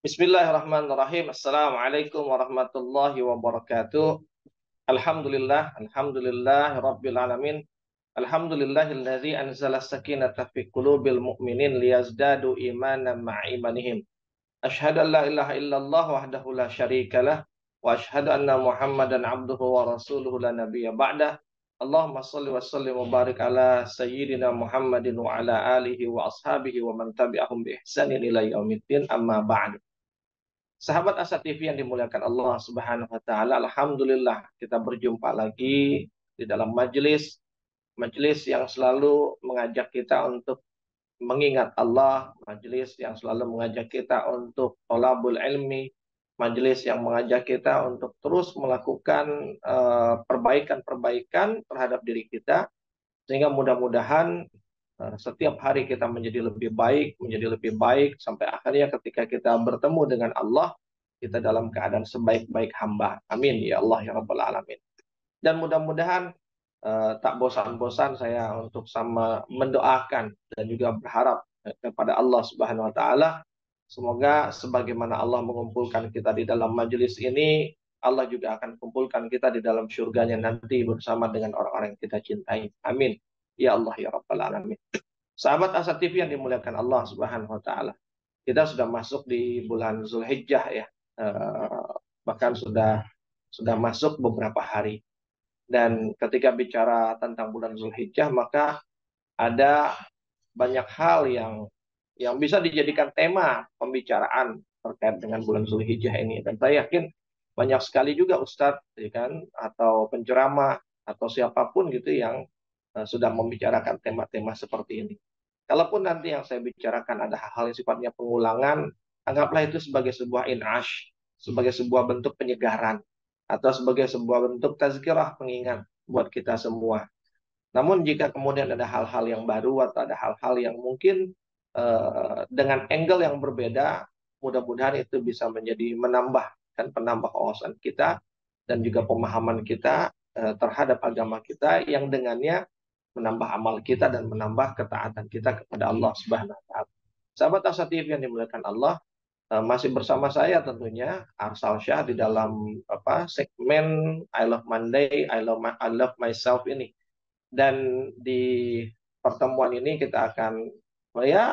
Bismillahirrahmanirrahim. Assalamualaikum warahmatullahi wabarakatuh. Alhamdulillah, Rabbil alamin. Alhamdulillahilladzi anzala sakinata fi qulubil mu'minin liyazdadu imanan ma'a imanihim. Asyhadu an la ilaha illallah wahdahu la syarikalah wa asyhadu anna Muhammadan abduhu wa rasuluhu la nabiyya ba'dah. Allahumma shalli wa sallim wa barik ala sayyidina Muhammadin wa ala alihi wa ashabihi wa man tabi'ahum bi ihsanin ila yaumiddin amma ba'du. Sahabat Asa TV yang dimuliakan Allah Subhanahu wa taala, alhamdulillah kita berjumpa lagi di dalam majelis yang selalu mengajak kita untuk mengingat Allah, majelis yang selalu mengajak kita untuk thalabul ilmi, majelis yang mengajak kita untuk terus melakukan perbaikan-perbaikan terhadap diri kita sehingga mudah-mudahan setiap hari kita menjadi lebih baik sampai akhirnya ketika kita bertemu dengan Allah, kita dalam keadaan sebaik-baik hamba. Amin ya Allah ya Rabbal Alamin. Dan mudah-mudahan tak bosan-bosan saya untuk sama mendoakan dan juga berharap kepada Allah Subhanahu wa taala, semoga sebagaimana Allah mengumpulkan kita di dalam majelis ini, Allah juga akan kumpulkan kita di dalam surganya nanti bersama dengan orang-orang yang kita cintai. Amin. Ya Allah ya Rabbal Alamin. Sahabat Asa TV yang dimuliakan Allah Subhanahu wa taala. Kita sudah masuk di bulan Zulhijjah ya. Eh, Bahkan sudah masuk beberapa hari. Dan ketika bicara tentang bulan Zulhijjah, maka ada banyak hal yang bisa dijadikan tema pembicaraan terkait dengan bulan Zulhijjah ini. Dan saya yakin banyak sekali juga ustadz, ya kan, atau penceramah atau siapapun gitu yang sudah membicarakan tema-tema seperti ini. Kalaupun nanti yang saya bicarakan ada hal-hal yang sifatnya pengulangan, anggaplah itu sebagai sebuah inash, sebagai sebuah bentuk penyegaran, atau sebagai sebuah bentuk tazkirah pengingat buat kita semua. Namun jika kemudian ada hal-hal yang baru atau ada hal-hal yang mungkin dengan angle yang berbeda, mudah-mudahan itu bisa menjadi penambah wawasan kita dan juga pemahaman kita terhadap agama kita yang dengannya menambah amal kita dan menambah ketaatan kita kepada Allah Subhanahu wa taala. Sahabat Asa TV yang dimuliakan Allah, masih bersama saya tentunya Arsal Syah di dalam segmen I Love Monday, I Love Myself ini. Dan di pertemuan ini kita akan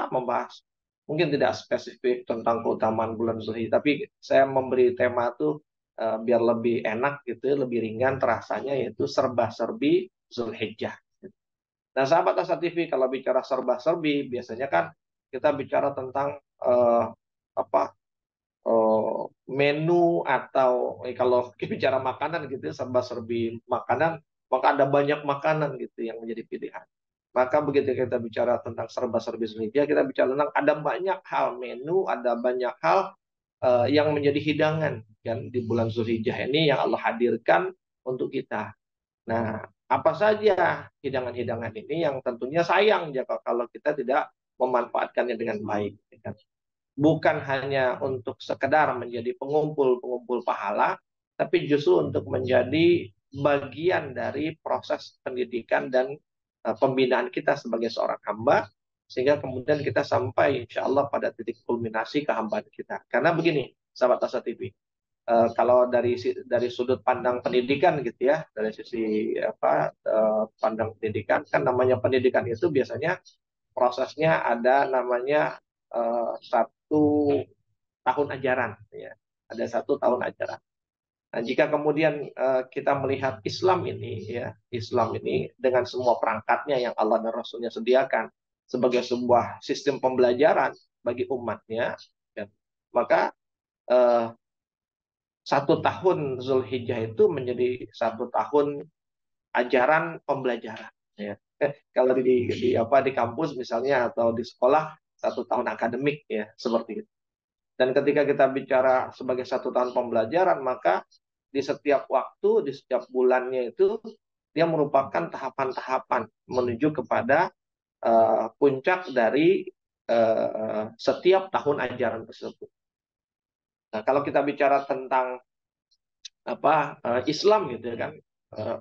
membahas mungkin tidak spesifik tentang keutamaan bulan Zulhijjah, tapi saya memberi tema itu biar lebih enak gitu, lebih ringan terasanya, yaitu serba-serbi Zulhijjah. Nah, sahabat Asa TV, kalau bicara serba-serbi, biasanya kan kita bicara tentang apa menu atau kalau bicara makanan gitu, serba-serbi makanan, maka ada banyak makanan gitu yang menjadi pilihan. Maka begitu kita bicara tentang serba-serbi Zulhijjah, kita bicara tentang ada banyak hal menu, ada banyak hal yang menjadi hidangan kan di bulan Zulhijjah ini yang Allah hadirkan untuk kita. Nah, apa saja hidangan-hidangan ini yang tentunya sayang jika kalau kita tidak memanfaatkannya dengan baik. Ya kan? Bukan hanya untuk sekedar menjadi pengumpul-pengumpul pahala, tapi justru untuk menjadi bagian dari proses pendidikan dan pembinaan kita sebagai seorang hamba, sehingga kemudian kita sampai insya Allah pada titik kulminasi kehambaan kita. Karena begini, sahabat Asa TV, kalau dari sudut pandang pendidikan gitu ya, dari sisi pandang pendidikan, kan namanya pendidikan itu biasanya prosesnya ada namanya satu tahun ajaran ya, ada satu tahun ajaran. Nah, jika kemudian kita melihat Islam ini dengan semua perangkatnya yang Allah dan Rasulnya sediakan sebagai sebuah sistem pembelajaran bagi umatnya, ya, maka satu tahun Zulhijjah itu menjadi satu tahun ajaran pembelajaran. Ya. Kalau di kampus misalnya atau di sekolah satu tahun akademik ya seperti itu. Dan ketika kita bicara sebagai satu tahun pembelajaran, maka di setiap waktu, di setiap bulannya itu dia merupakan tahapan-tahapan menuju kepada puncak dari setiap tahun ajaran tersebut. Nah, kalau kita bicara tentang Islam gitu kan,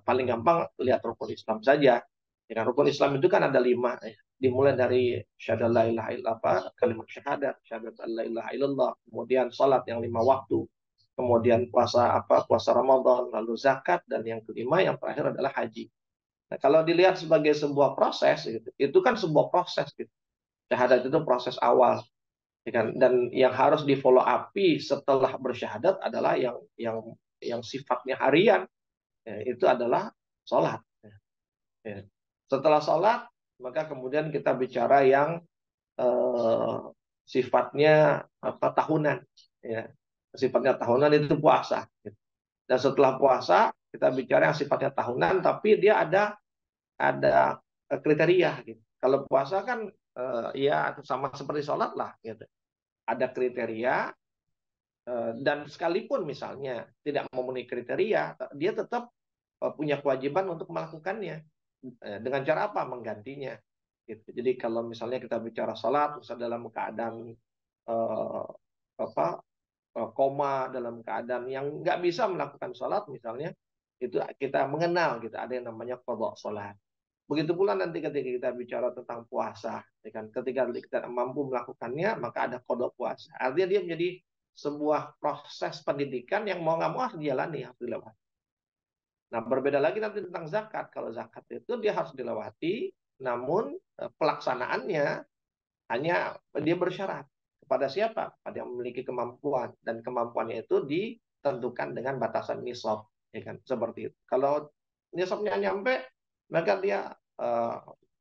paling gampang lihat rukun Islam saja. Ya, rukun Islam itu kan ada 5 ya. dimulai dari syahadat la ilaha illallah, kalimat syahadat, syahadat la ilaha illallah, kemudian salat yang 5 waktu, kemudian puasa Ramadan, lalu zakat, dan yang kelima yang terakhir adalah haji. Nah, kalau dilihat sebagai sebuah proses gitu, itu kan sebuah proses gitu. Syahadat itu proses awal, ya kan? Dan yang harus di follow up setelah bersyahadat adalah yang sifatnya harian, ya, itu adalah sholat. Ya. Setelah sholat, maka kemudian kita bicara yang eh, sifatnya tahunan, ya. Sifatnya tahunan itu puasa. Gitu. Dan setelah puasa kita bicara yang sifatnya tahunan, tapi dia ada kriteria. Gitu. Kalau puasa kan ya sama seperti sholat lah, gitu. Ada kriteria, dan sekalipun misalnya tidak memenuhi kriteria, dia tetap punya kewajiban untuk melakukannya. Dengan cara apa? Menggantinya. Gitu. Jadi kalau misalnya kita bicara sholat, misalnya dalam keadaan eh, koma, dalam keadaan yang nggak bisa melakukan sholat misalnya, itu kita mengenal gitu, ada yang namanya qadha sholat. Begitu pula nanti ketika kita bicara tentang puasa, ya kan? Ketika kita mampu melakukannya, maka ada qadha puasa. Artinya dia menjadi sebuah proses pendidikan yang mau nggak mau harus dijalani, harus dilewati. Nah, berbeda lagi nanti tentang zakat. Kalau zakat itu dia harus dilewati, namun pelaksanaannya hanya dia bersyarat kepada siapa? Pada yang memiliki kemampuan, dan kemampuannya itu ditentukan dengan batasan nisab, ya kan? Seperti itu. Kalau nisabnya nyampe, maka dia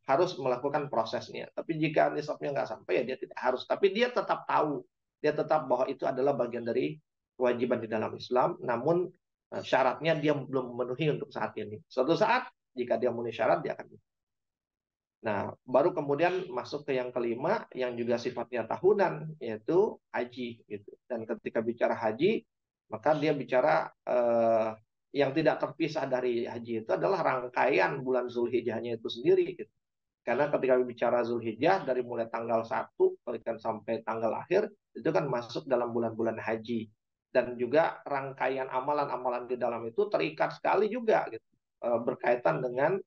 harus melakukan prosesnya. Tapi jika nisabnya nggak sampai, ya dia tidak harus. Tapi dia tetap tahu, dia tetap bahwa itu adalah bagian dari kewajiban di dalam Islam. Namun syaratnya dia belum memenuhi untuk saat ini. Suatu saat jika dia memenuhi syarat, dia akan. Nah, baru kemudian masuk ke yang kelima, yang juga sifatnya tahunan, yaitu haji. Gitu. Dan ketika bicara haji, maka dia bicara yang tidak terpisah dari haji itu adalah rangkaian bulan Zulhijjahnya itu sendiri. Gitu. Karena ketika bicara Zulhijjah, dari mulai tanggal 1 sampai tanggal akhir, itu kan masuk dalam bulan-bulan haji. Dan juga rangkaian amalan-amalan di dalam itu terikat sekali juga. Gitu, berkaitan dengan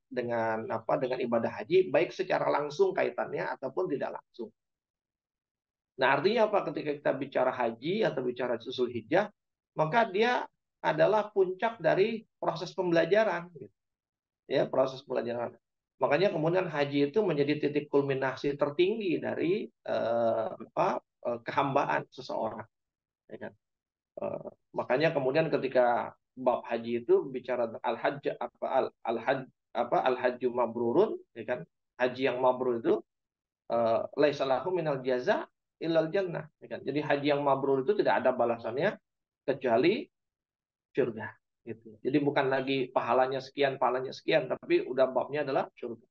ibadah haji, baik secara langsung kaitannya ataupun tidak langsung. Nah, artinya apa ketika kita bicara haji atau bicara Zulhijjah, maka dia adalah puncak dari proses pembelajaran, gitu. Ya, proses pembelajaran. Makanya kemudian haji itu menjadi titik kulminasi tertinggi dari kehambaan seseorang, ya kan? Makanya kemudian ketika bab haji itu bicara al-hajj al-hajj al-hajju mabrurun, ya kan? Haji yang mabrur itu laisa lahu minal jaza illal jannah, ya kan? Jadi haji yang mabrur itu tidak ada balasannya kecuali surga, gitu. Jadi bukan lagi pahalanya sekian, tapi udah babnya adalah surga.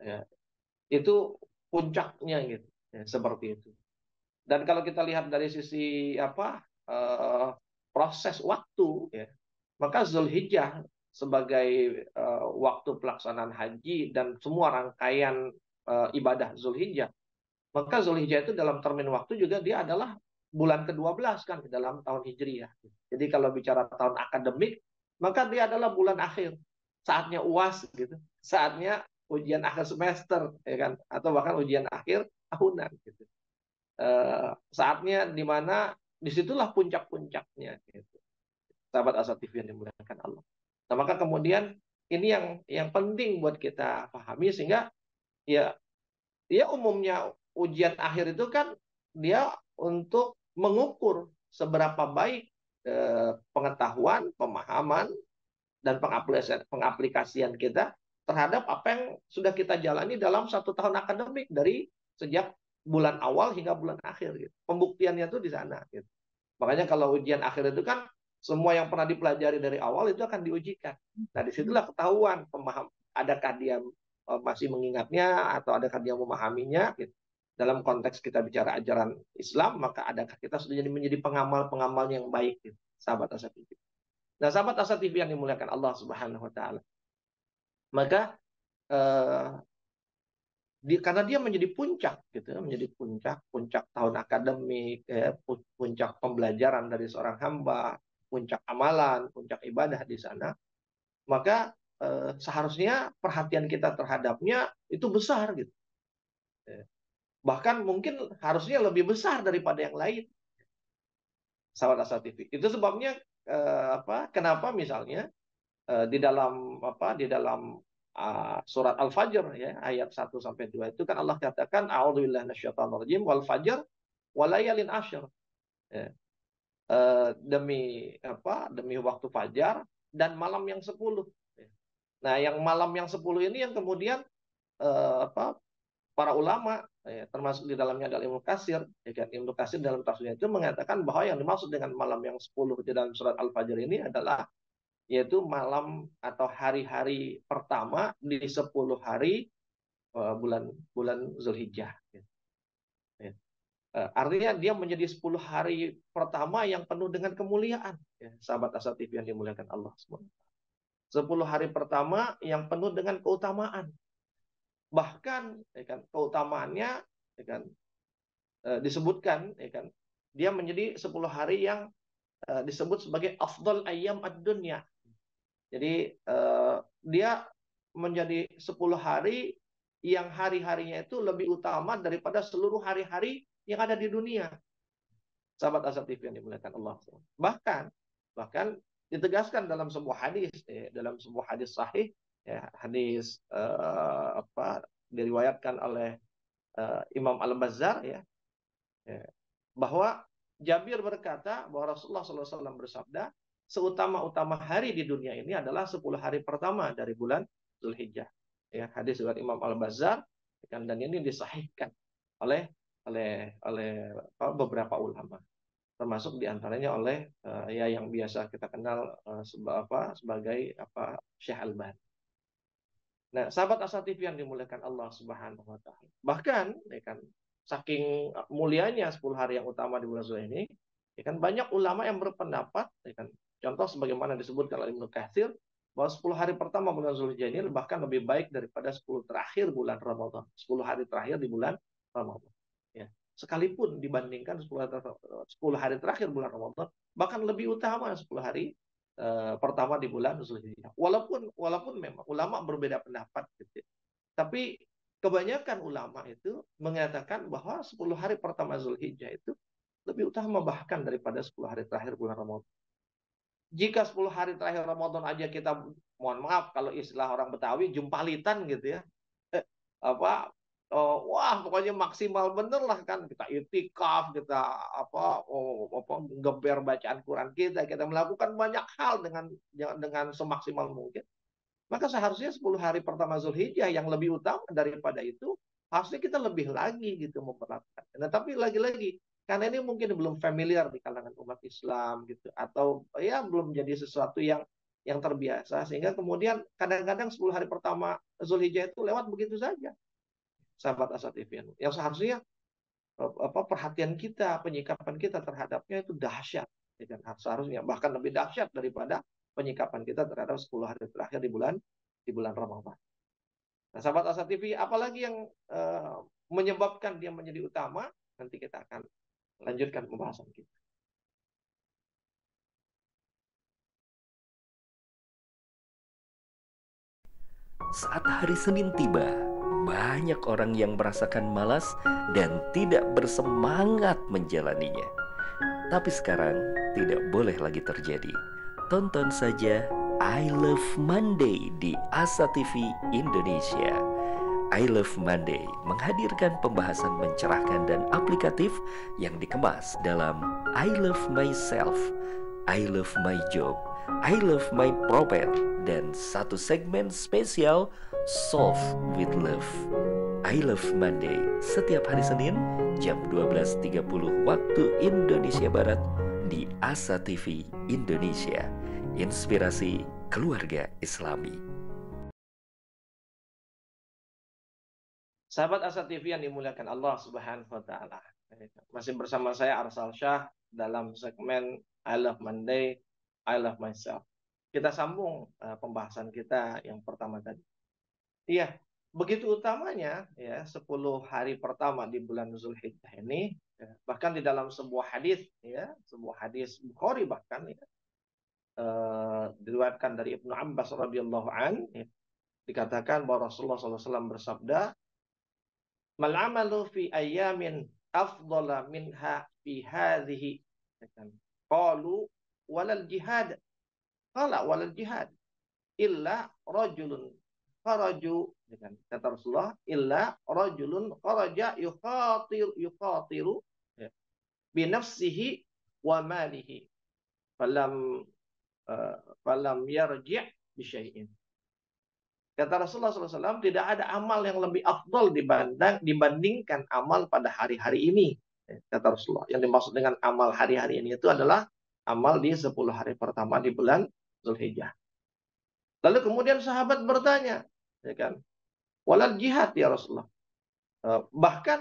Ya. Itu puncaknya gitu, ya, seperti itu. Dan kalau kita lihat dari sisi proses waktu, ya, maka Zulhijjah sebagai waktu pelaksanaan haji dan semua rangkaian ibadah Zulhijjah, maka Zulhijjah itu dalam termin waktu juga dia adalah bulan ke-12 kan dalam tahun Hijriyah. Jadi kalau bicara tahun akademik, maka dia adalah bulan akhir, saatnya UAS gitu, saatnya ujian akhir semester, ya kan, atau bahkan ujian akhir tahunan gitu. Saatnya di mana disitulah puncak-puncaknya gitu. Sahabat Asattif yang dimuliakan Allah. Nah, maka kemudian ini yang penting buat kita pahami, sehingga ya umumnya ujian akhir itu kan dia untuk mengukur seberapa baik pengetahuan, pemahaman, dan pengaplikasian kita terhadap apa yang sudah kita jalani dalam 1 tahun akademik dari sejak bulan awal hingga bulan akhir. Gitu. Pembuktiannya itu di sana. Gitu. Makanya kalau ujian akhir itu kan semua yang pernah dipelajari dari awal itu akan diujikan. Nah, disitulah ketahuan adakah dia masih mengingatnya atau adakah dia memahaminya. Gitu. Dalam konteks kita bicara ajaran Islam, maka adakah kita sudah menjadi pengamal-pengamal yang baik, gitu, sahabat Asattif. Nah, sahabat Asattif yang dimuliakan Allah Subhanahu Wa Taala, maka eh, karena dia menjadi puncak, gitu, menjadi puncak tahun akademik, ya, puncak pembelajaran dari seorang hamba, puncak amalan, puncak ibadah di sana, maka seharusnya perhatian kita terhadapnya itu besar, gitu. Bahkan mungkin harusnya lebih besar daripada yang lain, sahabat Asa TV. Itu sebabnya kenapa misalnya di dalam surat Al-Fajr ya ayat 1 sampai 2 itu kan Allah katakan a'udzubillahi minasyaitonirrajim wal fajr walayalin asyr. Ya. Demi waktu fajar dan malam yang 10. Nah, yang malam yang 10 ini yang kemudian para ulama termasuk di dalamnya adalah Ibnu Katsir, ya kan? Ibnu Katsir dalam tafsirnya itu mengatakan bahwa yang dimaksud dengan malam yang 10 di dalam surat Al-Fajr ini adalah yaitu malam atau hari-hari pertama di 10 hari bulan bulan Zulhijjah. Artinya dia menjadi 10 hari pertama yang penuh dengan kemuliaan. Ya, sahabat Asa TV yang dimuliakan Allah semua. 10 hari pertama yang penuh dengan keutamaan. Bahkan ya kan, keutamaannya ya kan, disebutkan ya kan, dia menjadi 10 hari yang disebut sebagai afdal ayyam ad-dunya. Jadi dia menjadi 10 hari yang hari-harinya itu lebih utama daripada seluruh hari-hari yang ada di dunia. Sahabat Asar TV yang dimuliakan Allah. Bahkan ditegaskan dalam sebuah hadis, dalam sebuah hadis sahih, ya, hadis diriwayatkan oleh Imam Al-Bazzar, ya, bahwa Jabir berkata bahwa Rasulullah SAW bersabda, seutama-utama hari di dunia ini adalah 10 hari pertama dari bulan Zulhijjah. Ya, hadis riwayat Imam Al-Bazzar, dan ini disahihkan oleh beberapa ulama, termasuk diantaranya oleh yang biasa kita kenal sebagai Syekh Al-Albani. Nah, sahabat Asa TV yang dimuliakan Allah Subhanahu wa taala. Bahkan ya kan saking mulianya 10 hari yang utama di bulan Zulhijjah ini, ya kan banyak ulama yang berpendapat, ya kan, contoh sebagaimana disebutkan oleh Ibnu Katsir bahwa 10 hari pertama bulan Zulhijjah ini bahkan lebih baik daripada 10 terakhir bulan Ramadan, 10 hari terakhir di bulan Ramadan. Ya. Sekalipun dibandingkan 10 hari terakhir bulan Ramadan, bahkan lebih utama 10 hari pertama di bulan Zulhijjah. Walaupun memang ulama berbeda pendapat gitu. Tapi kebanyakan ulama itu mengatakan bahwa 10 hari pertama Zulhijjah itu lebih utama bahkan daripada 10 hari terakhir bulan Ramadan. Jika 10 hari terakhir Ramadan aja kita, mohon maaf kalau istilah orang Betawi, jumpalitan gitu ya. Wah, pokoknya maksimal bener lah kan, kita itikaf, kita geber bacaan Quran kita melakukan banyak hal dengan semaksimal mungkin. Maka seharusnya 10 hari pertama Zulhijjah yang lebih utama daripada itu, harusnya kita lebih lagi gitu memperhatikan. Nah, tapi lagi-lagi karena ini mungkin belum familiar di kalangan umat Islam gitu, atau ya belum jadi sesuatu yang terbiasa, sehingga kemudian kadang-kadang 10 hari pertama Zulhijjah itu lewat begitu saja, sahabat Asa TV. Yang seharusnya perhatian kita, penyikapan kita terhadapnya itu dahsyat, ya kan? Seharusnya bahkan lebih dahsyat daripada penyikapan kita terhadap 10 hari terakhir di bulan Ramadan. Nah, sahabat Asa TV, apalagi yang menyebabkan dia menjadi utama? Nanti kita akan lanjutkan pembahasan kita. Saat hari Senin tiba, banyak orang yang merasakan malas dan tidak bersemangat menjalaninya. Tapi sekarang tidak boleh lagi terjadi. Tonton saja I Love Monday di Asa TV Indonesia. I Love Monday menghadirkan pembahasan mencerahkan dan aplikatif yang dikemas dalam I Love Myself, I Love My Job, I Love My Prophet, dan satu segmen spesial Solve with Love. I Love Monday setiap hari Senin jam 12.30 waktu Indonesia Barat di Asa TV Indonesia. Inspirasi keluarga Islami. Sahabat Asa TV yang dimuliakan Allah Subhanahu wa taala. Masih bersama saya Arsal Shah dalam segmen I Love Monday, I Love Myself. Kita sambung pembahasan kita yang pertama tadi. Iya, begitu utamanya ya 10 hari pertama di bulan Zulhijjah ini, ya, bahkan di dalam sebuah hadis Bukhari bahkan ya, diriwayatkan dari Ibnu Abbas radhiyallahu an, ya, dikatakan bahwa Rasulullah SAW bersabda, mal amalu fi ayyamin afdala minha fi hadhihi. Qalu walal jihad. Qala walal jihad illa rajulun kharaju, kata Rasulullah, illa rajulun kharaja yukhatiru ya, bi nafsihi wa malihi falam falam yarji' bi syai'in. Kata Rasulullah SAW, tidak ada amal yang lebih afdol dibandingkan amal pada hari-hari ini. Kata Rasulullah, yang dimaksud dengan amal hari-hari ini itu adalah amal di 10 hari pertama di bulan Zulhijjah. Lalu kemudian sahabat bertanya, ya kan, walal jihad ya Rasulullah. Bahkan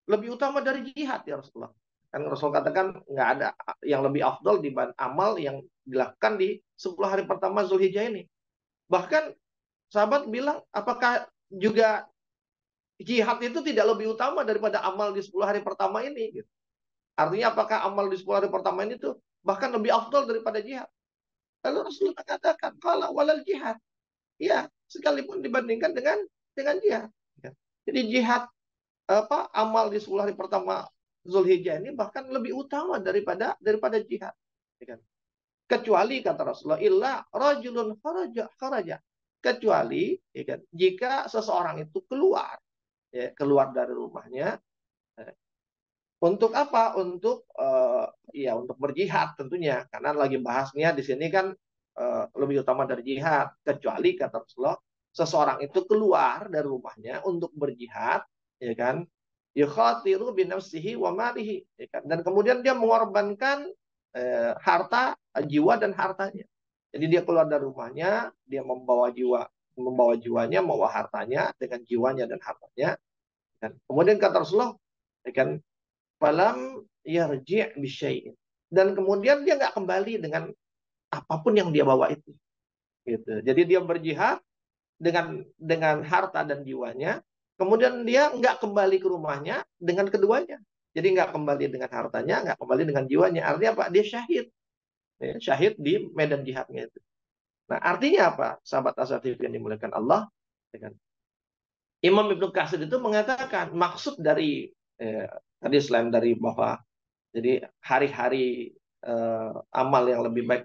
lebih utama dari jihad ya Rasulullah. Kan Rasul katakan nggak ada yang lebih afdol dibanding amal yang dilakukan di 10 hari pertama Zulhijjah ini. Bahkan sahabat bilang, apakah juga jihad itu tidak lebih utama daripada amal di 10 hari pertama ini? Gitu. Artinya apakah amal di 10 hari pertama ini tuh bahkan lebih afdol daripada jihad? Lalu Rasulullah katakan, kalau walal jihad. Ya, sekalipun dibandingkan dengan jihad. Jadi jihad amal di 10 hari pertama Zulhijjah ini bahkan lebih utama daripada jihad. Kecuali kata Rasulullah, illa rajulun kharaja. Kecuali jika seseorang itu keluar dari rumahnya untuk apa? Untuk berjihad tentunya, karena lagi bahasnya di sini kan lebih utama dari jihad. Kecuali kata Rasulullah, seseorang itu keluar dari rumahnya untuk berjihad, ya kan? Yukhatiru bi nafsihi wa malihi, ya kan? Dan kemudian dia mengorbankan harta, jiwa dan hartanya. Jadi dia keluar dari rumahnya, dia membawa jiwanya, membawa hartanya dengan jiwanya dan hartanya. Dan kemudian kata Rasulullah, ya kan, falam yarji' bisyai'in. Dan kemudian dia nggak kembali dengan apapun yang dia bawa itu. Gitu. Jadi dia berjihad dengan harta dan jiwanya, kemudian dia nggak kembali ke rumahnya dengan keduanya. Jadi nggak kembali dengan hartanya, nggak kembali dengan jiwanya. Artinya apa? Dia syahid. Syahid di medan jihadnya itu. Nah, artinya apa? Sahabat Asatidz yang dimuliakan Allah, Imam Ibnu Katsir itu mengatakan maksud dari tadi selain dari bahwa jadi hari-hari amal yang lebih baik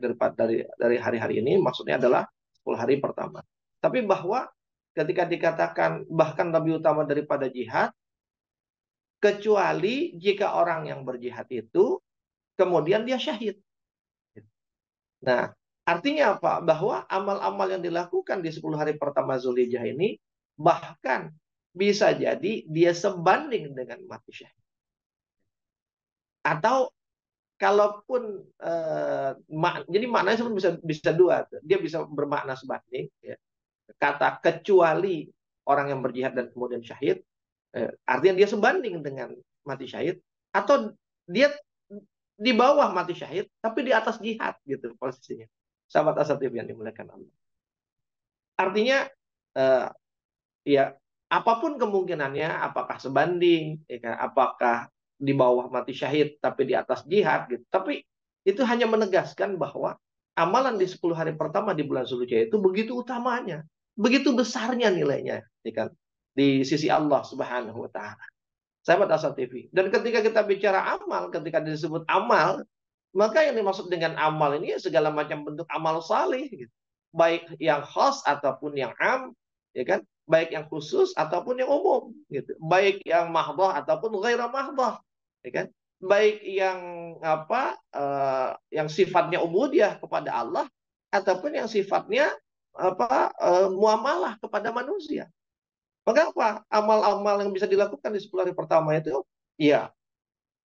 dari hari-hari ini, maksudnya adalah 10 hari pertama. Tapi bahwa ketika dikatakan bahkan lebih utama daripada jihad, kecuali jika orang yang berjihad itu kemudian dia syahid. Nah, artinya apa? Bahwa amal-amal yang dilakukan di 10 hari pertama Zulhijjah ini bahkan bisa jadi dia sebanding dengan mati syahid. Atau kalaupun jadi maknanya bisa dua. Dia bisa bermakna sebanding. Ya. Kata kecuali orang yang berjihad dan kemudian syahid, artinya dia sebanding dengan mati syahid. Atau dia di bawah mati syahid, tapi di atas jihad gitu posisinya. Sahabat Asatidz yang dimuliakan Allah. Artinya ya apapun kemungkinannya, apakah sebanding, ya, apakah di bawah mati syahid tapi di atas jihad gitu. Tapi itu hanya menegaskan bahwa amalan di 10 hari pertama di bulan Zulhijjah itu begitu utamanya, begitu besarnya nilainya, ya kan? Di sisi Allah Subhanahu wa taala. Sahabat Asal TV. Dan ketika kita bicara amal, ketika disebut amal, maka yang dimaksud dengan amal ini segala macam bentuk amal salih, gitu. Baik yang khas ataupun yang am, ya kan? Baik yang khusus ataupun yang umum, gitu. Baik yang mahdoh ataupun ghairah mahdoh, ya kan? Baik yang yang sifatnya ubudiyah kepada Allah ataupun yang sifatnya muamalah kepada manusia. Maka apa? Amal-amal yang bisa dilakukan di 10 hari pertama itu, ya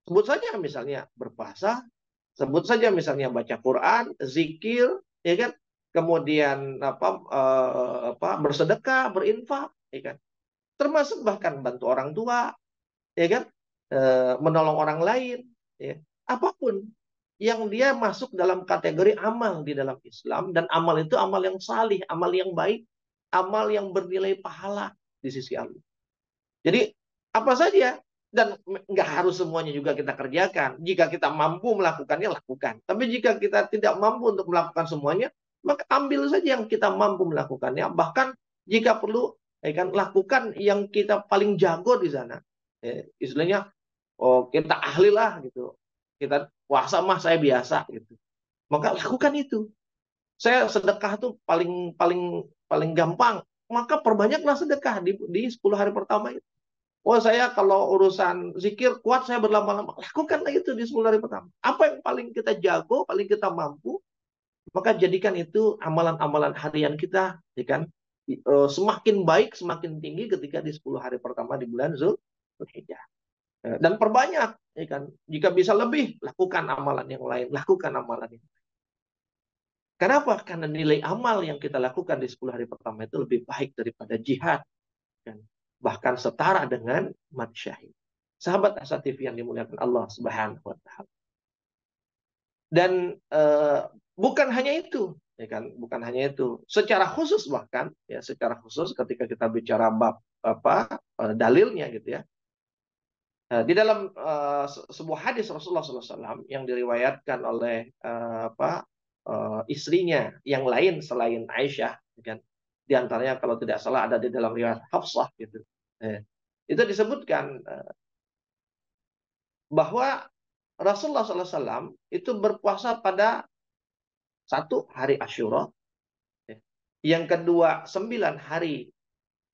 sebut saja misalnya berpuasa, sebut saja misalnya baca Quran, zikir, ya kan? Kemudian bersedekah, berinfak, ya kan? Termasuk bahkan bantu orang tua, ya kan? Menolong orang lain, ya. Apapun yang dia masuk dalam kategori amal di dalam Islam, dan amal itu amal yang salih, amal yang baik, amal yang bernilai pahala di sisi Allah. Jadi apa saja, dan nggak harus semuanya juga kita kerjakan. Jika kita mampu melakukannya, lakukan. Tapi jika kita tidak mampu untuk melakukan semuanya, maka ambil saja yang kita mampu melakukannya. Bahkan jika perlu ya kan, lakukan yang kita paling jago di sana. Istilahnya, oh kita ahli lah gitu. Kita puasa mah saya biasa gitu. Maka lakukan itu. Saya sedekah tuh paling paling paling gampang. Maka perbanyaklah sedekah di 10 hari pertama itu. Oh saya kalau urusan zikir kuat saya berlama-lama. Lakukanlah itu di 10 hari pertama. Apa yang paling kita jago, paling kita mampu, maka jadikan itu amalan-amalan harian kita, ya kan? Semakin baik, semakin tinggi ketika di 10 hari pertama di bulan Zulhijjah. Dan perbanyak, ya kan? Jika bisa lebih, lakukan amalan yang lain, lakukan amalan yang lain. Kenapa? Karena nilai amal yang kita lakukan di 10 hari pertama itu lebih baik daripada jihad, kan? Bahkan setara dengan mati syahid. Sahabat Asa TV yang dimuliakan Allah Subhanahu wa taala. Dan bukan hanya itu, ya kan? Bukan hanya itu. Secara khusus bahkan, ya, secara khusus ketika kita bicara bab apa dalilnya gitu ya. Di dalam sebuah hadis Rasulullah SAW yang diriwayatkan oleh istrinya yang lain selain Aisyah, ya kan? Di antaranya kalau tidak salah ada di dalam riwayat Hafsah gitu. Itu disebutkan bahwa Rasulullah SAW itu berpuasa pada satu hari Asyura, ya. Yang kedua 9 hari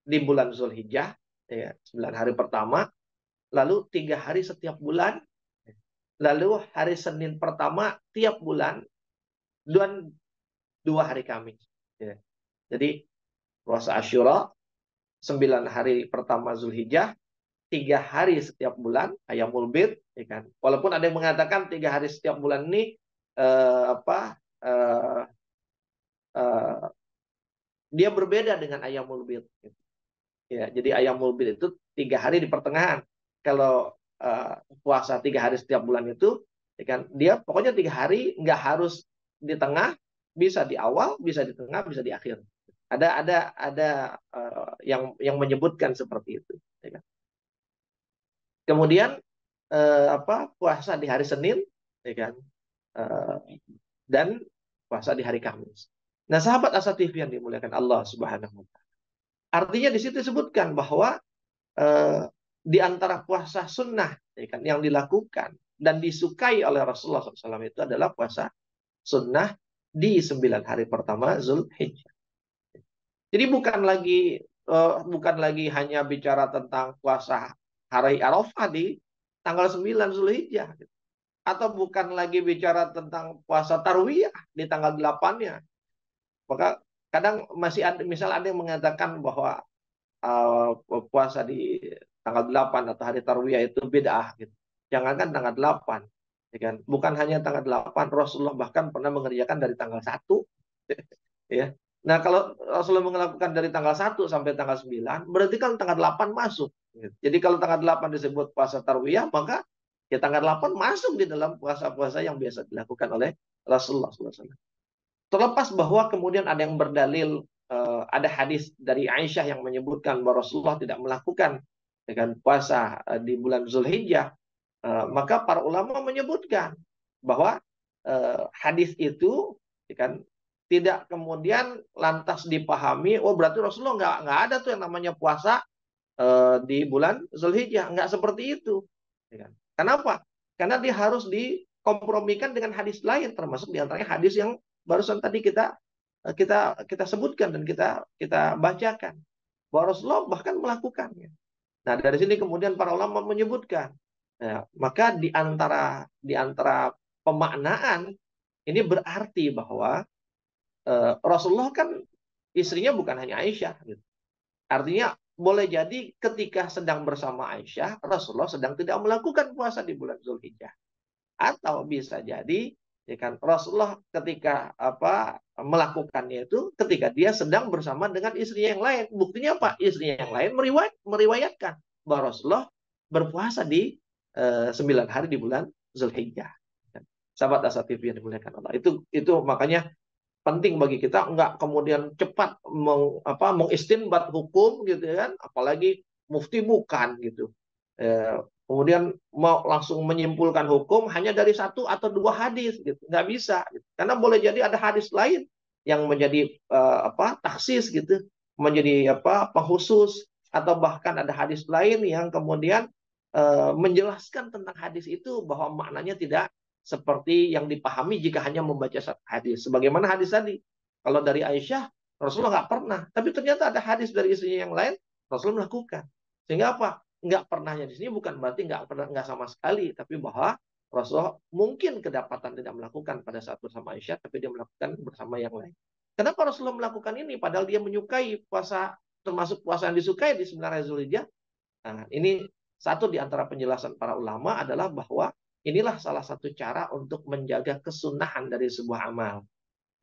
di bulan Zulhijjah, ya, 9 hari pertama, lalu 3 hari setiap bulan, lalu hari Senin pertama tiap bulan, dan 2 hari Kamis. Ya. Jadi puasa Asyura 9 hari pertama Zulhijjah, 3 hari setiap bulan, Ayyamul Bid, ya kan. Walaupun ada yang mengatakan 3 hari setiap bulan ini eh, apa eh, eh, dia berbeda dengan Ayyamul Bid. Ya, jadi Ayyamul Bid itu 3 hari di pertengahan. Kalau puasa 3 hari setiap bulan itu, ya kan, dia pokoknya 3 hari, nggak harus di tengah, bisa di awal, bisa di tengah, bisa di akhir. Ada yang menyebutkan seperti itu. Ya kan. Kemudian puasa di hari Senin, ya kan, eh, dan puasa di hari Kamis. Nah, sahabat Asa TV yang dimuliakan Allah Subhanahu wa taala. Artinya di situ disebutkan bahwa di antara puasa sunnah, ya kan, yang dilakukan dan disukai oleh Rasulullah SAW itu adalah puasa sunnah di 9 hari pertama Zulhijjah. Jadi bukan lagi hanya bicara tentang puasa hari Arafah di tanggal 9 Zulhijjah, atau bukan lagi bicara tentang puasa Tarwiyah di tanggal 8-nya. Maka kadang masih ada, misal ada yang mengatakan bahwa puasa di tanggal 8 atau hari Tarwiyah itu bid'ah gitu. Jangankan tanggal 8, ya kan? Bukan hanya tanggal 8, Rasulullah bahkan pernah mengerjakan dari tanggal 1, ya. Nah, kalau Rasulullah melakukan dari tanggal 1 sampai tanggal 9, berarti kan tanggal 8 masuk. Jadi kalau tanggal 8 disebut puasa Tarwiyah, maka ya tanggal 8 masuk di dalam puasa-puasa yang biasa dilakukan oleh Rasulullah SAW. Terlepas bahwa kemudian ada yang berdalil, ada hadis dari Aisyah yang menyebutkan bahwa Rasulullah tidak melakukan dengan puasa di bulan Zulhijjah, maka para ulama menyebutkan bahwa hadis itu, ya kan, tidak kemudian lantas dipahami, oh berarti Rasulullah nggak ada tuh yang namanya puasa di bulan Zulhijjah, nggak seperti itu. Ya kan? Kenapa? Karena dia harus dikompromikan dengan hadis lain, termasuk diantaranya hadis yang barusan tadi kita sebutkan dan kita bacakan, bahwa Rasulullah bahkan melakukannya. Nah, dari sini kemudian para ulama menyebutkan, ya, maka di antara pemaknaan ini berarti bahwa Rasulullah kan istrinya bukan hanya Aisyah, gitu. Artinya boleh jadi ketika sedang bersama Aisyah, Rasulullah sedang tidak melakukan puasa di bulan Zulhijjah. Atau bisa jadi, ya kan, Rasulullah ketika melakukannya itu ketika dia sedang bersama dengan istrinya yang lain. Buktinya apa? Istrinya yang lain meriwayatkan bahwa Rasulullah berpuasa di 9 hari di bulan Zulhijjah. Sahabat Asa TV yang dimuliakan Allah. Itu makanya penting bagi kita nggak kemudian cepat mengistinbat hukum gitu kan, apalagi mufti bukan gitu. Kemudian mau langsung menyimpulkan hukum hanya dari 1 atau 2 hadis gitu, nggak bisa gitu. Karena boleh jadi ada hadis lain yang menjadi taksis gitu, menjadi pengkhusus, atau bahkan ada hadis lain yang kemudian menjelaskan tentang hadis itu bahwa maknanya tidak seperti yang dipahami jika hanya membaca satu hadis. Sebagaimana hadis tadi, kalau dari Aisyah, Rasulullah nggak pernah, tapi ternyata ada hadis dari istrinya yang lain, Rasulullah melakukan. Sehingga apa? Nggak pernahnya di sini bukan berarti nggak pernah, nggak sama sekali, tapi bahwa Rasulullah mungkin kedapatan tidak melakukan pada saat bersama Aisyah, tapi dia melakukan bersama yang lain. Kenapa Rasulullah melakukan ini? Padahal dia menyukai puasa, termasuk puasa yang disukai di 9 hari Zulhijjah. Nah, ini satu di antara penjelasan para ulama adalah bahwa inilah salah satu cara untuk menjaga kesunahan dari sebuah amal.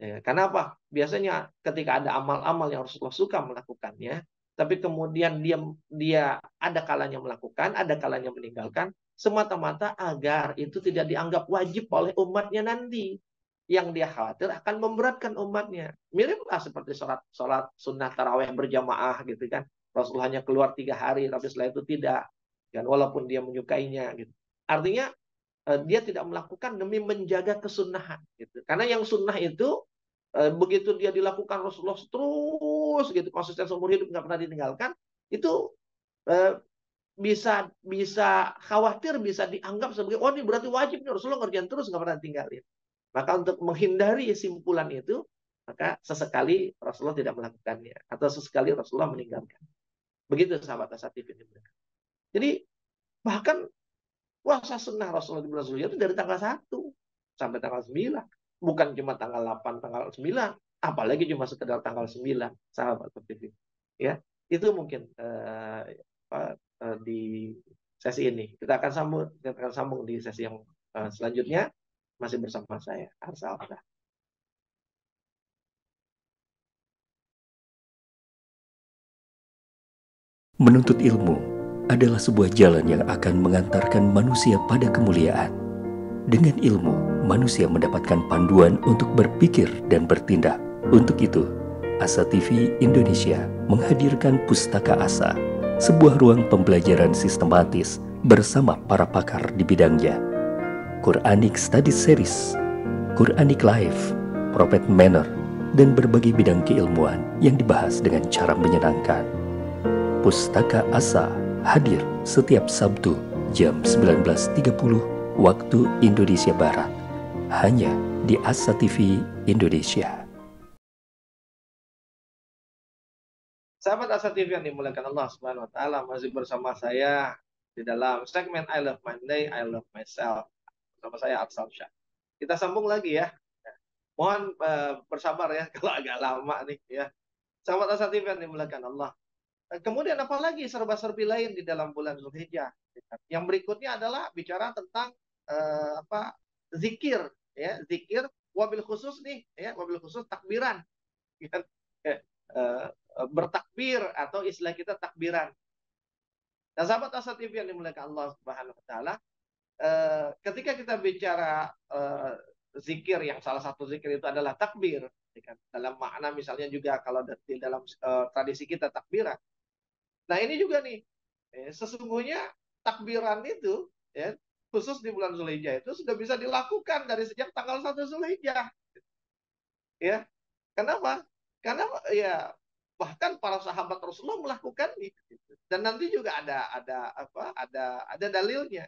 Ya, karena apa? Biasanya ketika ada amal-amal yang Rasulullah suka melakukannya, tapi kemudian dia ada kalanya melakukan, ada kalanya meninggalkan, semata-mata agar itu tidak dianggap wajib oleh umatnya nanti. Yang dia khawatir akan memberatkan umatnya. Miriplah seperti sholat sunnah taraweh berjamaah gitu kan. Rasulullah hanya keluar 3 hari, tapi setelah itu tidak. Dan walaupun dia menyukainya gitu. Artinya dia tidak melakukan demi menjaga kesunahan gitu. Karena yang sunnah itu begitu dia dilakukan Rasulullah terus gitu konsisten seumur hidup nggak pernah ditinggalkan, itu eh, bisa bisa khawatir bisa dianggap sebagai oh ini berarti wajib nih Rasulullah ngerjain terus nggak pernah tinggalin. Maka untuk menghindari simpulan itu, maka sesekali Rasulullah tidak melakukannya atau sesekali Rasulullah meninggalkan. Begitu sahabat asatid ini. Jadi bahkan puasa sunnah Rasulullah di bulan Zulhijjah itu dari tanggal 1 sampai tanggal 9. Bukan cuma tanggal 8, tanggal 9. Apalagi cuma sekedar tanggal 9, sahabat TV. Ya, itu mungkin di sesi ini. Kita akan sambung di sesi yang selanjutnya. Masih bersama saya, Arsal. Menuntut ilmu adalah sebuah jalan yang akan mengantarkan manusia pada kemuliaan. Dengan ilmu, manusia mendapatkan panduan untuk berpikir dan bertindak. Untuk itu, Asa TV Indonesia menghadirkan Pustaka Asa, sebuah ruang pembelajaran sistematis bersama para pakar di bidangnya. Quranic Study Series, Quranic Life, Prophet Manner, dan berbagai bidang keilmuan yang dibahas dengan cara menyenangkan. Pustaka Asa hadir setiap Sabtu jam 19.30 waktu Indonesia Barat, hanya di Asa TV Indonesia. Sahabat Asa TV yang dimuliakan Allah Subhanahu wa taala, masih bersama saya di dalam segmen I Love Monday, I Love Myself. Bersama saya Arsal Syah. Kita sambung lagi ya. Mohon bersabar ya kalau agak lama nih ya. Sahabat Asa TV yang dimuliakan Allah. Kemudian apalagi serba-serbi lain di dalam bulan Zulhijjah. Yang berikutnya adalah bicara tentang zikir ya, zikir wabil khusus nih ya, wabil khusus takbiran. Ya, bertakbir atau istilah kita takbiran. Nah, sahabat Asa TV yang dimuliakan Allah Subhanahu wa taala, ketika kita bicara zikir, yang salah satu zikir itu adalah takbir, dalam makna misalnya juga kalau di dalam tradisi kita takbiran. Nah ini juga nih, sesungguhnya takbiran itu, ya, khusus di bulan Zulhijjah itu sudah bisa dilakukan dari sejak tanggal 1 Zulhijjah. Ya, kenapa? Karena ya bahkan para sahabat Rasulullah melakukan itu. Dan nanti juga ada dalilnya.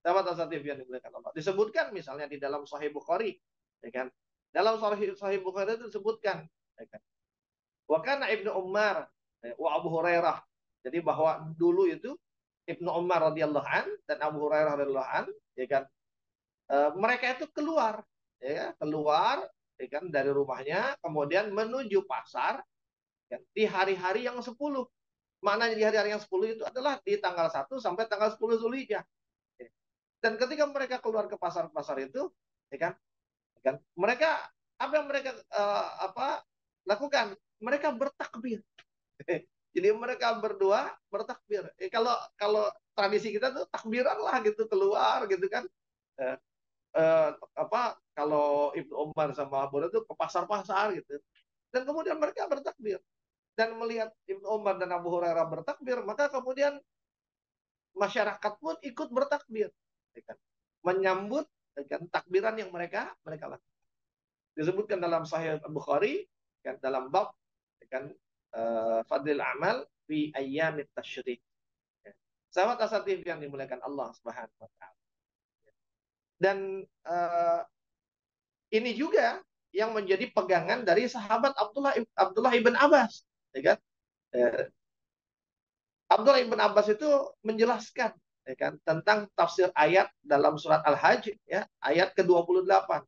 Sahabat Asatid yang dimuliakan Allah. Disebutkan misalnya di dalam Sahih Bukhari, ya kan? Dalam Sahih Bukhari itu disebutkan, ya kan? Wa kana Ibnu Umar wa Abu Hurairah. Jadi bahwa dulu itu Ibnu Umar radhiyallahu an dan Abu Hurairah radhiyallahu an, ya kan? Mereka itu keluar, ya, keluar, ya kan, dari rumahnya, kemudian menuju pasar, ya, di hari-hari yang 10. Maknanya di hari-hari yang 10 itu adalah di tanggal 1 sampai tanggal 10 Zulhijjah. Dan ketika mereka keluar ke pasar-pasar itu, ya kan, mereka apa yang mereka lakukan? Mereka bertakbir. Jadi mereka berdua bertakbir. Kalau tradisi kita tuh takbiran lah gitu keluar gitu kan. Eh, kalau Ibnu Umar sama Abu Hurairah itu ke pasar-pasar gitu. Dan kemudian mereka bertakbir. Dan melihat Ibnu Umar dan Abu Hurairah bertakbir, maka kemudian masyarakat pun ikut bertakbir, ya kan? Menyambut, ya kan, takbiran yang mereka lakukan. Disebutkan dalam Sahih Bukhari, kan, dalam bab, ya kan, fadlil amal fi ayyamit tasyrik. Sahabat Asatid yang dimuliakan Allah Subhanahu wa taala. Dan ini juga yang menjadi pegangan dari sahabat Abdullah ibn Abbas, ya kan? Eh, Abdullah ibn Abbas itu menjelaskan, ya kan, tentang tafsir ayat dalam surat Al-Hajj, ya, ayat ke-28.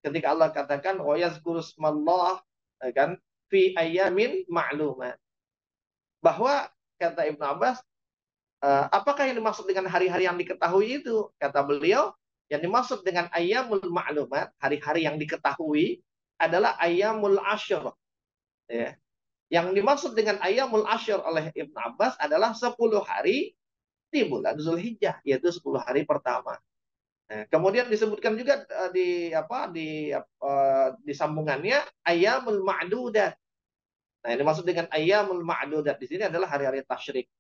Ketika Allah katakan wa yazkuru smallah, ya kan, fi ayyamin ma'lumat. Bahwa kata Ibnu Abbas, apakah yang dimaksud dengan hari-hari yang diketahui itu? Kata beliau, yang dimaksud dengan ayyamul ma'lumat, hari-hari yang diketahui adalah ayyamul asyr. Ya. Yang dimaksud dengan ayyamul asyr oleh Ibnu Abbas adalah 10 hari di bulan Zulhijjah, yaitu 10 hari pertama. Nah, kemudian disebutkan juga di sambungannya ayyamul ma'dudat. Nah, yang dimaksud dengan ayyamul ma'dudat di sini adalah hari-hari tasyrik,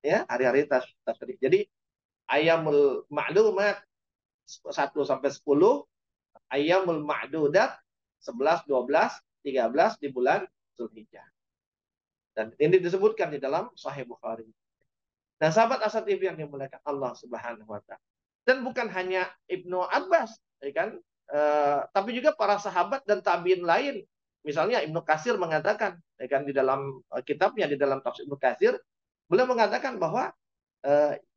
ya, hari-hari tasyrik. Jadi ayyamul ma'lumat 1 sampai 10, ayyamul ma'dudat 11, 12, 13 di bulan Zulhijjah. Dan ini disebutkan di dalam Sahih Bukhari. Nah, sahabat Asatid yang dimuliakan Allah Subhanahu wa taala. Dan bukan hanya Ibnu Abbas, ya kan? Tapi juga para sahabat dan tabi'in lain. Misalnya Ibnu Katsir mengatakan, ya kan, di dalam kitabnya, di dalam tafsir Ibnu Katsir, beliau mengatakan bahwa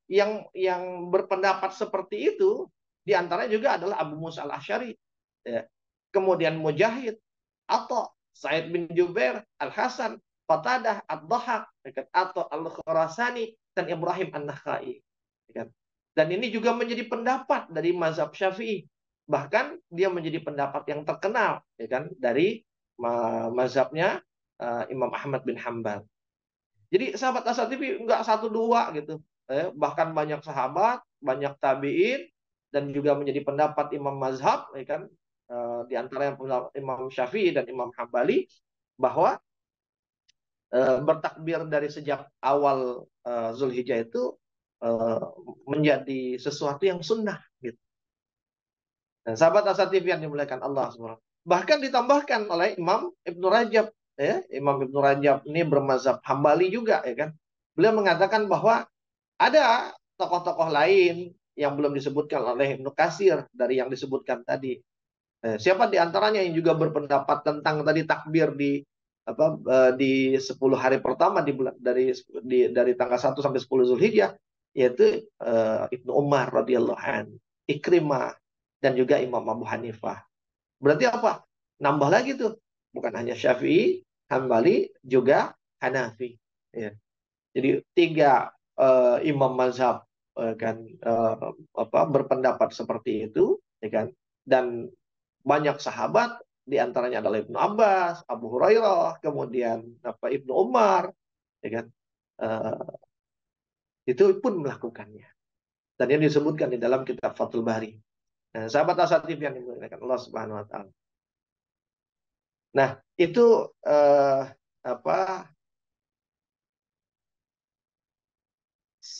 yang berpendapat seperti itu di antaranya juga adalah Abu Musa al-Asy'ari, ya. Kemudian Mujahid, atau Sa'id bin Jubair, Al-Hasan, Qatadah, Ad-Dhahak, atau Al-Khurasani, dan Ibrahim An-Nakhai. Dan ini juga menjadi pendapat dari mazhab Syafi'i. Bahkan dia menjadi pendapat yang terkenal, ya kan, dari mazhabnya Imam Ahmad bin Hambal. Jadi sahabat Asatid enggak satu dua gitu. Bahkan banyak sahabat, banyak tabi'in, dan juga menjadi pendapat Imam Mazhab, ya kan, di antara yang Imam Syafi'i dan Imam Hambali, bahwa bertakbir dari sejak awal Zulhijjah itu menjadi sesuatu yang sunnah gitu. Dan sahabat Asatid yang dimuliakan Allah SWT. Bahkan ditambahkan oleh Imam Ibnu Rajab, ya. Imam Ibnu Rajab ini bermazhab Hambali juga, ya kan. Beliau mengatakan bahwa ada tokoh-tokoh lain yang belum disebutkan oleh Ibnu Katsir dari yang disebutkan tadi. Siapa di antaranya yang juga berpendapat tentang tadi takbir di 10 hari pertama di bulan dari tanggal 1 sampai 10 Zulhijjah, yaitu Ibnu Umar radhiyallahu anhu, Ikrimah, dan juga Imam Abu Hanifah. Berarti apa? Nambah lagi tuh, bukan hanya Syafi'i, Hambali, juga Hanafi. Ya. Jadi 3 imam mazhab berpendapat seperti itu, ya kan? Dan banyak sahabat, di antaranya adalah Ibnu Abbas, Abu Hurairah, kemudian Ibnu Umar, ya kan? Itu pun melakukannya. Dan yang disebutkan di dalam kitab Fathul Bari. Nah, sahabat Asatid yang dimuliakan Allah Subhanahu wa taala. Nah, itu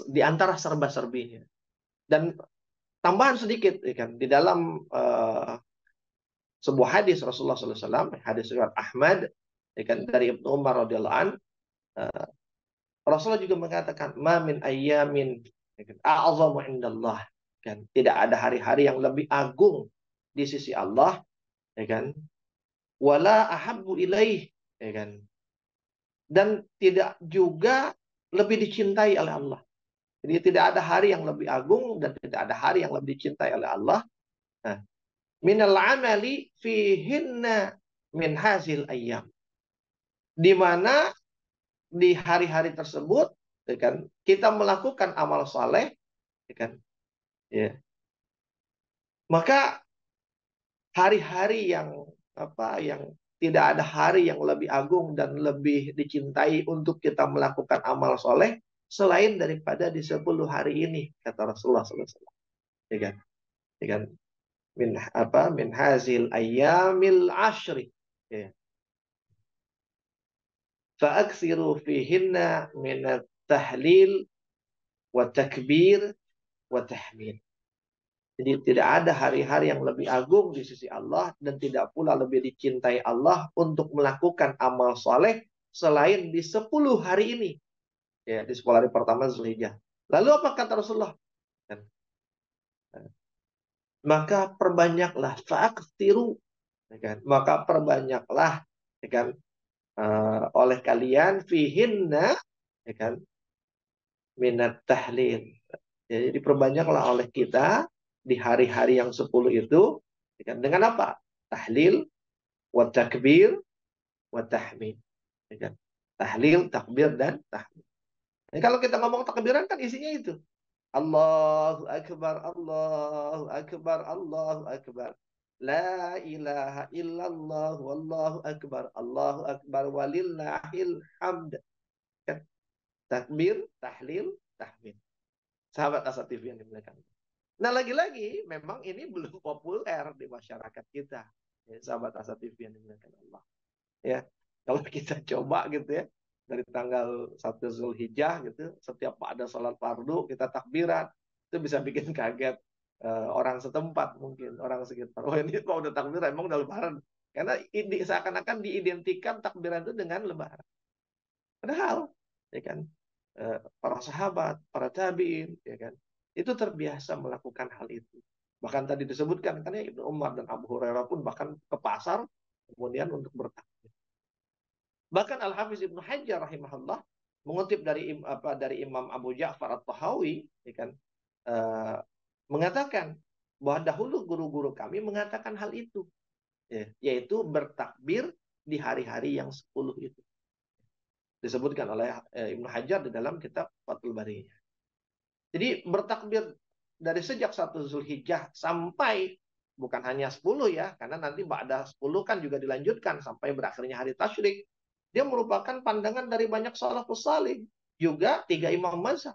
di antara serba-serbinya. Dan tambahan sedikit, ya kan, di dalam sebuah hadis Rasulullah SAW, hadis riwayat Ahmad, ya kan, dari Ibnu Umar radhiyallahu an, Rasulullah juga mengatakan, "Ma min ayyamin a'zamu indallah." Kan, tidak ada hari-hari yang lebih agung di sisi Allah, ya kan? Wala ahabbu ilaih, ya kan? Dan tidak juga lebih dicintai oleh Allah. Jadi tidak ada hari yang lebih agung dan tidak ada hari yang lebih dicintai oleh Allah. Nah, minal amali fihinna min hazil ayyam. Di mana di hari-hari tersebut, ya kan, kita melakukan amal saleh, ya kan, ya. Maka hari-hari yang tidak ada hari yang lebih agung dan lebih dicintai untuk kita melakukan amal soleh selain daripada di 10 hari ini, kata Rasulullah SAW. Ya kan? Ya kan? Min hazil ayyamil ashri. Ya. Fa'aksiru fihinna min tahlil wa takbir wa tahmid. Jadi tidak ada hari-hari yang lebih agung di sisi Allah dan tidak pula lebih dicintai Allah untuk melakukan amal soleh selain di 10 hari ini. Ya, di 10 hari pertama Zulhijjah. Lalu apa kata Rasulullah? Kan, maka perbanyaklah fa'aktiru, ya kan? Maka perbanyaklah, ya kan, oleh kalian fihinna, ya kan, minat tahlil. Jadi diperbanyaklah oleh kita di hari-hari yang 10 itu, ya kan, dengan apa? Tahlil, wa takbir, wa tahmid. Ya kan? Tahlil, takbir, dan tahmid. Jadi kalau kita ngomong takbiran kan isinya itu. Allahu Akbar, Allahu Akbar, Allahu Akbar. La ilaha illallah, wallahu akbar, Allahu akbar, walillahil hamd. Kan? Takbir, tahlil, tahmid. Sahabat Asa TV yang dimuliakan. Nah, lagi-lagi memang ini belum populer di masyarakat kita. Ya, sahabat Asa TV yang dimuliakan Allah. Ya, kalau kita coba gitu ya, dari tanggal 1 Zulhijjah gitu, setiap ada sholat fardu kita takbiran, itu bisa bikin kaget orang setempat, mungkin orang sekitar. Oh, ini kok udah takbiran, emang udah lebaran? Karena seakan-akan diidentikan takbiran itu dengan lebaran. Padahal, ya kan, para sahabat, para tabiin, ya kan, itu terbiasa melakukan hal itu. Bahkan tadi disebutkan kan ya, Ibnu Umar dan Abu Hurairah pun bahkan ke pasar kemudian untuk bertakbir. Bahkan Al-Hafiz Ibnu Hajar rahimahullah mengutip dari Imam Abu Ja'far At-Tahawi, ya kan, eh, mengatakan bahwa dahulu guru-guru kami mengatakan hal itu, ya, yaitu bertakbir di hari-hari yang 10 itu. Disebutkan oleh Ibnu Hajar di dalam kitab Fathul Bari. Jadi bertakbir dari sejak 1 Zulhijjah sampai bukan hanya 10 ya, karena nanti ba'da 10 kan juga dilanjutkan sampai berakhirnya hari tasyrik. Dia merupakan pandangan dari banyak salafus salih, juga 3 imam mazhab,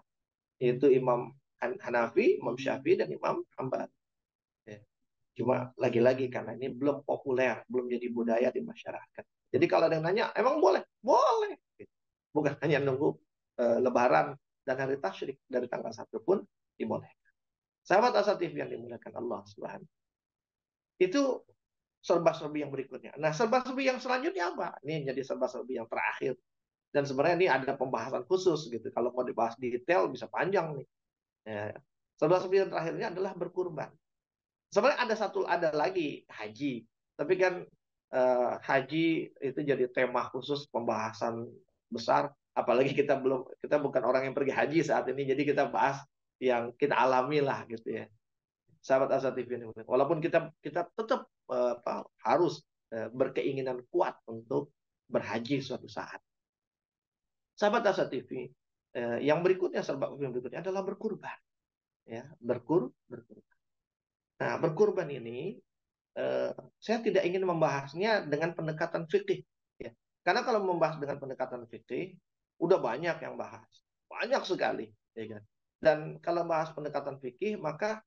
yaitu Imam Hanafi, Imam Syafi'i, dan Imam Hambali. Ya. Cuma lagi-lagi karena ini belum populer, belum jadi budaya di masyarakat. Jadi kalau ada yang nanya, emang boleh? Boleh. Bukan hanya nunggu Lebaran dan hari tasyrik, dari tanggal 1 pun dibolehkan. Sahabat Asa TV yang dimuliakan Allah Subhanahu. Itu serba-serbi yang berikutnya. Nah, serba-serbi yang selanjutnya apa? Ini jadi serba-serbi yang terakhir. Dan sebenarnya ini ada pembahasan khusus gitu. Kalau mau dibahas detail bisa panjang nih. Ya. Serba-serbi yang terakhirnya adalah berkurban. Sebenarnya ada lagi haji. Tapi kan haji itu jadi tema khusus pembahasan besar. Apalagi kita bukan orang yang pergi haji saat ini. Jadi kita bahas yang kita alami lah gitu ya. Sahabat Asa TV ini. Walaupun kita tetap harus berkeinginan kuat untuk berhaji suatu saat. Sahabat Asa TV, yang berikutnya adalah berkurban. Ya, berkurban. Nah, berkurban ini saya tidak ingin membahasnya dengan pendekatan fikih, ya. Karena kalau membahas dengan pendekatan fikih, udah banyak yang bahas, banyak sekali, ya kan. Dan kalau bahas pendekatan fikih, maka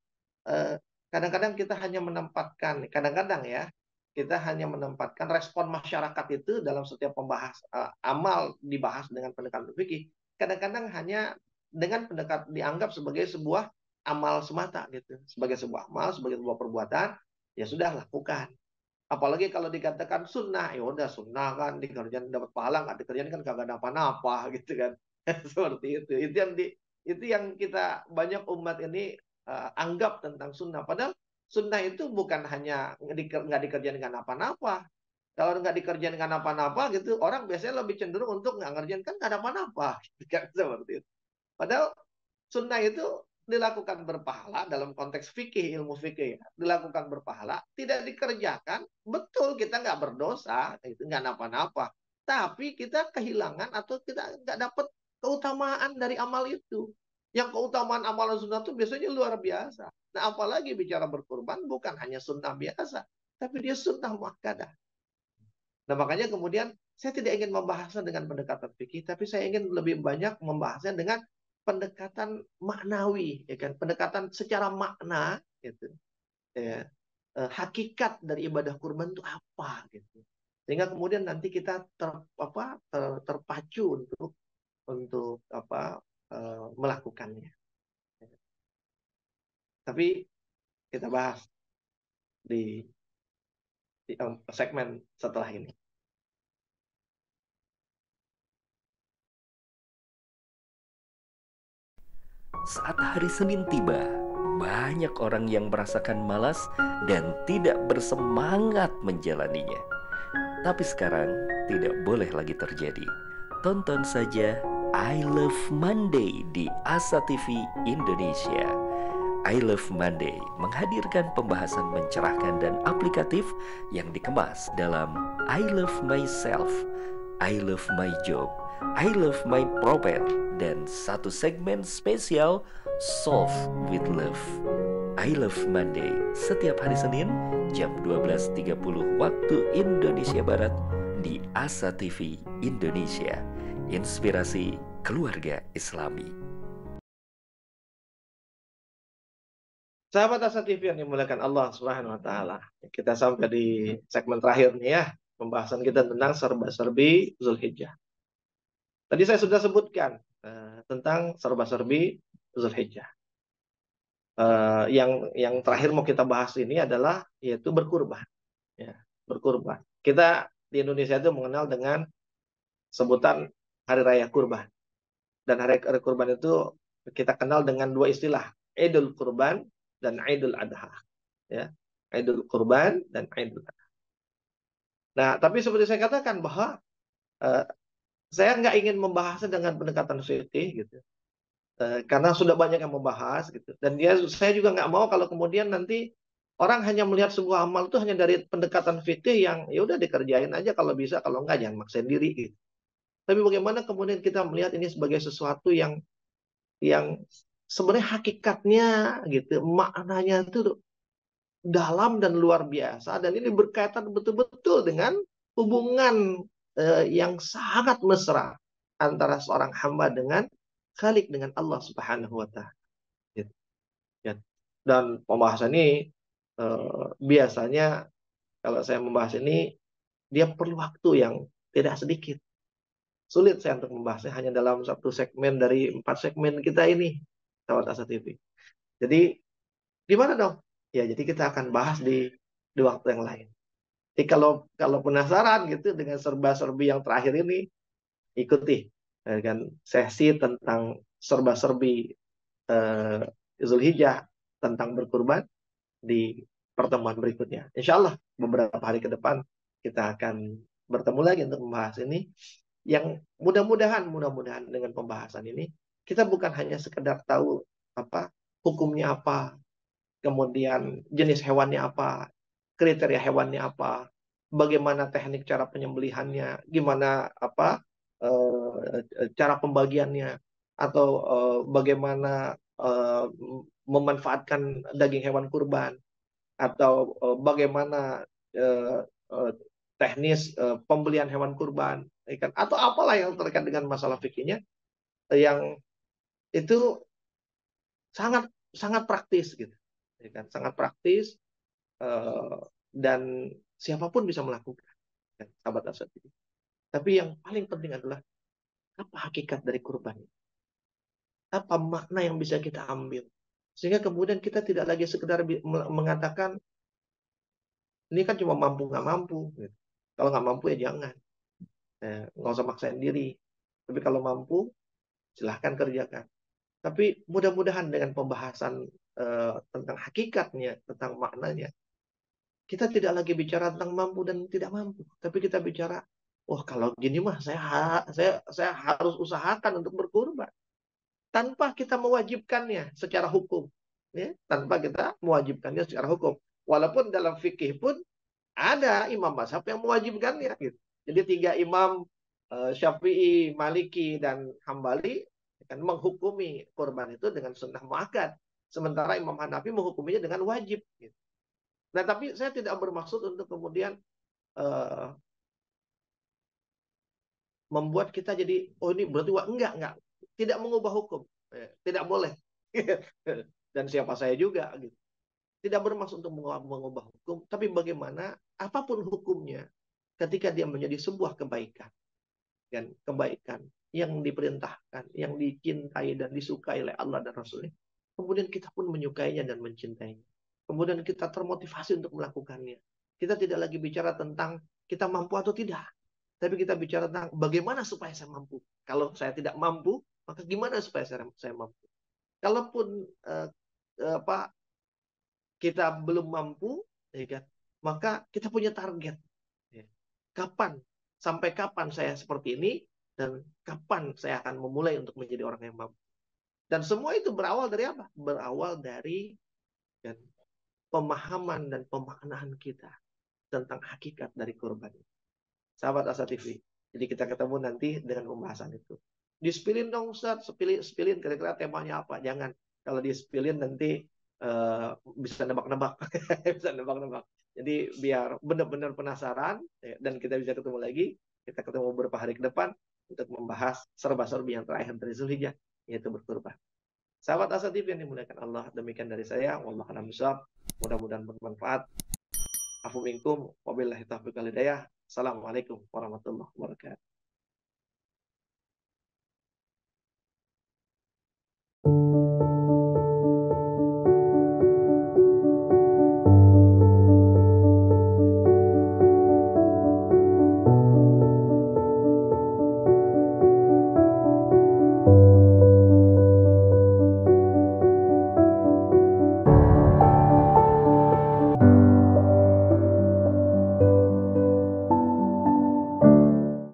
kadang-kadang kita hanya menempatkan, kadang-kadang ya, kita hanya menempatkan respon masyarakat itu dalam setiap pembahas amal dibahas dengan pendekatan fikih. Kadang-kadang hanya dengan dianggap sebagai sebuah amal semata gitu, sebagai sebuah amal, sebagai sebuah perbuatan, ya sudah lakukan. Apalagi kalau dikatakan sunnah, ya udah sunnah kan dikerjain dapat pahala, nggak dikerjain kan kagak ada apa-apa gitu kan. Seperti itu. Itu yang kita banyak umat ini anggap tentang sunnah. Padahal sunnah itu bukan hanya nggak dikerjain dengan apa-apa. Kalau nggak dikerjain dengan apa-apa gitu, orang biasanya lebih cenderung untuk nggak ngerjain kan nggak ada apa-apa. Kan seperti itu. Padahal sunnah itu dilakukan berpahala dalam konteks fikih, ilmu fikih, dilakukan berpahala, tidak dikerjakan, betul kita nggak berdosa, itu nggak napa-napa, tapi kita kehilangan atau kita nggak dapat keutamaan dari amal itu. Yang keutamaan amalan sunnah itu biasanya luar biasa. Nah, apalagi bicara berkurban bukan hanya sunnah biasa, tapi dia sunnah muakkadah. Nah, makanya kemudian saya tidak ingin membahasnya dengan pendekatan fikih, tapi saya ingin lebih banyak membahasnya dengan pendekatan maknawi, ya kan? Pendekatan secara makna, gitu. Ya. Hakikat dari ibadah kurban itu apa, gitu. Sehingga kemudian nanti kita terpacu untuk melakukannya. Tapi kita bahas di segmen setelah ini. Saat hari Senin tiba, banyak orang yang merasakan malas dan tidak bersemangat menjalaninya. Tapi sekarang tidak boleh lagi terjadi. Tonton saja I Love Monday di Asa TV Indonesia. I Love Monday menghadirkan pembahasan mencerahkan dan aplikatif yang dikemas dalam I Love Myself, I Love My Job, I Love My Prophet, dan satu segmen spesial Solve with Love. I Love Monday setiap hari Senin jam 12.30 waktu Indonesia Barat di Asa TV Indonesia. Inspirasi keluarga Islami. Sahabat Asa TV yang dimuliakan Allah Subhanahu wa taala. Kita sampai di segmen terakhir nih ya, pembahasan kita tentang serba-serbi Zulhijjah. Tadi saya sudah sebutkan tentang serba-serbi Zulhijjah. Yang terakhir mau kita bahas ini adalah yaitu berkurban. Ya, berkurban. Kita di Indonesia itu mengenal dengan sebutan Hari Raya Kurban. Dan Hari Raya Kurban itu kita kenal dengan dua istilah, Idul Kurban dan Idul Adha. Ya, Idul Kurban dan Idul Adha. Nah, tapi seperti saya katakan bahwa saya nggak ingin membahasnya dengan pendekatan fikih gitu. Karena sudah banyak yang membahas gitu. Dan saya juga nggak mau kalau kemudian nanti orang hanya melihat sebuah amal itu hanya dari pendekatan fikih yang ya udah dikerjain aja kalau bisa, kalau nggak jangan maksain diri gitu. Tapi bagaimana kemudian kita melihat ini sebagai sesuatu yang sebenarnya hakikatnya gitu, maknanya itu dalam dan luar biasa, dan ini berkaitan betul-betul dengan hubungan yang sangat mesra antara seorang hamba dengan Khalik, dengan Allah Subhanahu wa taala. Gitu. Ya. Dan pembahasan ini biasanya kalau saya membahas ini dia perlu waktu yang tidak sedikit. Sulit saya untuk membahasnya hanya dalam satu segmen dari 4 segmen kita ini, sahabat Asa TV. Jadi gimana dong? Ya, jadi kita akan bahas di waktu yang lain. Jadi kalau penasaran gitu dengan serba-serbi yang terakhir ini, ikuti dengan sesi tentang serba-serbi Zulhijjah, tentang berkurban di pertemuan berikutnya. Insya Allah beberapa hari ke depan kita akan bertemu lagi untuk membahas ini. Yang mudah-mudahan dengan pembahasan ini kita bukan hanya sekedar tahu apa hukumnya apa, kemudian jenis hewannya apa, kriteria hewannya apa, bagaimana teknik cara penyembelihannya, gimana apa cara pembagiannya, atau bagaimana memanfaatkan daging hewan kurban, atau bagaimana teknis pembelian hewan kurban, kan? Atau apalah yang terkait dengan masalah fikihnya yang itu sangat sangat praktis gitu, kan? Sangat praktis dan siapapun bisa melakukan, kan? Sahabat Asad ini. Tapi yang paling penting adalah apa hakikat dari kurban, apa makna yang bisa kita ambil, sehingga kemudian kita tidak lagi sekedar mengatakan ini kan cuma mampu nggak mampu. Gitu. Kalau nggak mampu ya jangan. Nggak usah maksain diri. Tapi kalau mampu, silahkan kerjakan. Tapi mudah-mudahan dengan pembahasan tentang hakikatnya, tentang maknanya, kita tidak lagi bicara tentang mampu dan tidak mampu. Tapi kita bicara, wah kalau gini mah saya harus usahakan untuk berkurban. Tanpa kita mewajibkannya secara hukum. Ya, tanpa kita mewajibkannya secara hukum. Walaupun dalam fikih pun ada imam mazhab yang mewajibkannya. Gitu. Jadi 3 imam Syafi'i, Maliki, dan Hambali kan menghukumi kurban itu dengan sunnah muakkad. Sementara Imam Hanafi menghukuminya dengan wajib. Gitu. Nah, tapi saya tidak bermaksud untuk kemudian membuat kita jadi, oh ini berarti enggak. Tidak mengubah hukum. Tidak boleh. Dan siapa saya juga. Gitu. Tidak bermaksud untuk mengubah hukum, tapi bagaimana apapun hukumnya ketika dia menjadi sebuah kebaikan. Dan kebaikan yang diperintahkan, yang dicintai dan disukai oleh Allah dan Rasulnya. Kemudian kita pun menyukainya dan mencintainya. Kemudian kita termotivasi untuk melakukannya. Kita tidak lagi bicara tentang kita mampu atau tidak. Tapi kita bicara tentang bagaimana supaya saya mampu. Kalau saya tidak mampu, maka gimana supaya saya mampu. Kalaupun apa kita belum mampu, ya kan, maka kita punya target. Ya. Kapan, sampai kapan saya seperti ini, dan kapan saya akan memulai untuk menjadi orang yang mampu. Dan semua itu berawal dari apa? Berawal dari kan, pemahaman dan pemaknaan kita tentang hakikat dari kurban. Sahabat Asa TV. Jadi kita ketemu nanti dengan pembahasan itu. Dispilin dong Ustaz, spilin kira-kira temanya apa. Jangan. Kalau dispilin nanti bisa nebak-nebak. Bisa nebak-nebak. Jadi biar benar-benar penasaran ya, dan kita bisa ketemu lagi. Kita ketemu beberapa hari ke depan untuk membahas serba-serbi yang terakhir dari Zulhijjah, yaitu berkurban. Sahabat Asa TV yang dimuliakan Allah, demikian dari saya. Wallahu a'lam bishawab. Mudah-mudahan bermanfaat. Afu minkum wabillahi taufiq wal hidayah. Assalamualaikum warahmatullahi wabarakatuh.